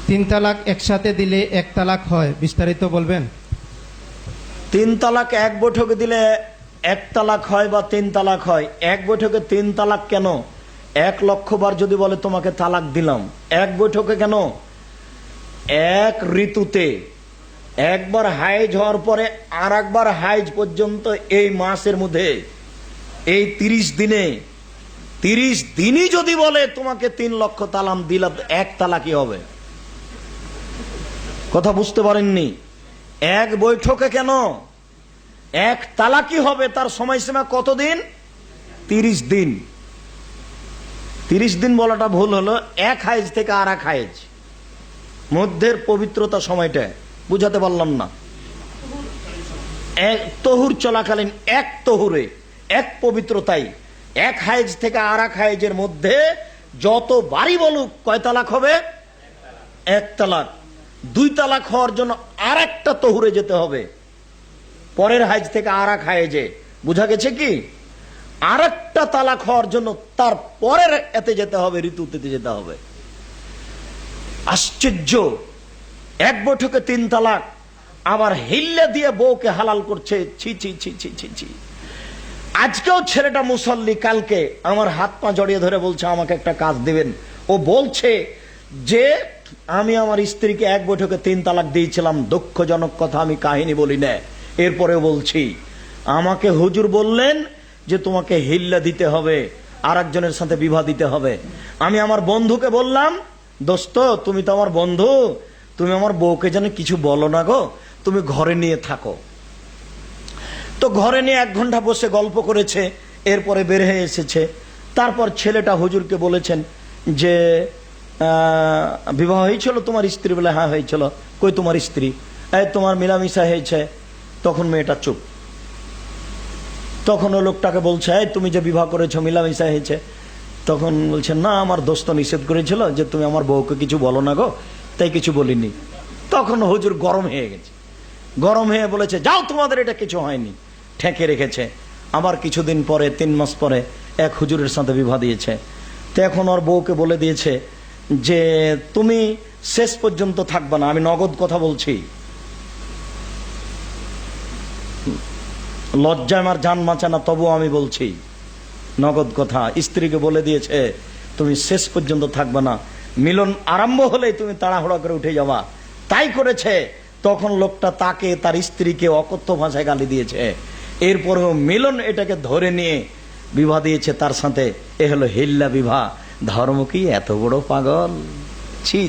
তিন তালাক একসাথে দিলে এক তালাক হয়, বিস্তারিত বলবেন। তিন তালাক এক বৈঠকে দিলে এক তালাক হয় বা তিন তালাক হয়। এক বৈঠকে তিন তালাক কেন? 1,00,000 বার যদি বলে তোমাকে তালাক দিলাম, এক বৈঠকে কেন? এক ঋতুতে একবার হাইজ হওয়ার পরে আর একবার হাইজ পর্যন্ত এই মাসের মধ্যে এই 30 দিনে 30 দিনই যদি বলে তোমাকে 3,00,000 তালাক দিলাম, এক তালাকই হবে। কথা বুঝতে পারেননি? এক বৈঠকে কেন এক তালাকই হবে। তার সময়সীমা কতদিন? 30 দিন। 30 দিন বলাটা ভুল হলো। এক হাইজ থেকে আর এক হাইজ মধ্যের পবিত্রতা সময়টা বুঝাতে পারলাম না। এক তহুর চলাকালীন এক তহুরে এক পবিত্রতাই এক হাইজ থেকে আর এক হাইজের মধ্যে যত বাড়ি বলুক কয় তালাক হবে? এক তালাক। 2 তালাক হওয়ার জন্য আর একটা তহুরে যেতে হবে, পরের হাইজ থেকে আর এক হাইজে। বুঝা গেছে কি? আর একটা তালাক হওয়ার জন্য তার পরের এতে যেতে হবে, ঋতুতে যেতে হবে। আশ্চর্য! এক বৈঠকে 3 তালাক, আবার হিল্লে দিয়ে বউকে হালাল করছে। ছি ছি ছি ছি ছি ছি। আজকেও ছেলেটা মুসল্লি, কালকে আমার হাত পা জড়িয়ে ধরে বলছে আমাকে একটা কাজ দেবেন। ও বলছে যে আমি আমার স্ত্রীকে এক বৈঠকে 3 তালাক দিয়েছিলাম। দুঃখজনক কথা, আমি কাহিনী বলি না, এরপরেও বলছি। আমাকে হুজুর বললেন যে তোমাকে হিল্লা দিতে হবে, আর একজনের সাথে বিবাহ দিতে হবে। আমি আমার বন্ধুকে বললাম, দোস্ত তুমি তো আমার বন্ধু, তুমি আমার বউকে যেন কিছু বলো না গো, তুমি ঘরে নিয়ে থাকো। তো ঘরে নিয়ে 1 ঘন্টা বসে গল্প করেছে, এরপরে বের হয়ে এসেছে। তারপর ছেলেটা হুজুরকে বলেছেন যে বিবাহ হয়েছিল তোমার স্ত্রী? বলে হ্যাঁ হয়েছিল। কই তোমার স্ত্রী? এই তোমার মিলামিশা হয়েছে। তখন মেয়েটা চুপ। তখন ও লোকটাকে বলছে, এই তুমি যে বিবাহ করেছো মিলামিশা হয়েছে? তখন বলছে না, আমার দোস্ত নিষেধ করেছিল যে তুমি আমার বউকে কিছু বলো না গো, তাই কিছু বলিনি। তখন হুজুর গরম হয়ে গেছে, গরম হয়ে বলেছে যাও, তোমাদের এটা কিছু হয়নি, ঠেকে রেখেছে। আবার কিছুদিন পরে 3 মাস পরে এক হুজুরের সাথে বিবাহ দিয়েছে। তো এখন ওর বউকে বলে দিয়েছে যে তুমি শেষ পর্যন্ত থাকবে না। আমি নগদ কথা বলছি, লজ্জায় আমার জান বাঁচে না, তবুও আমি বলছি নগদ কথা। স্ত্রীকে বলে দিয়েছে তুমি শেষ পর্যন্ত থাকবে না, মিলন আরম্ভ হলেই তুমি তাড়াহুড়া করে উঠে যাবা। তাই করেছে। তখন লোকটা তাকে তার স্ত্রীকে অকথ্য ভাষায় গালি দিয়েছে। এরপরেও মিলন এটাকে ধরে নিয়ে বিবাহ দিয়েছে তার সাথে। এ হলো হিল্লা বিবাহ। ধর্ম কি এত বড় পাগল? ছি।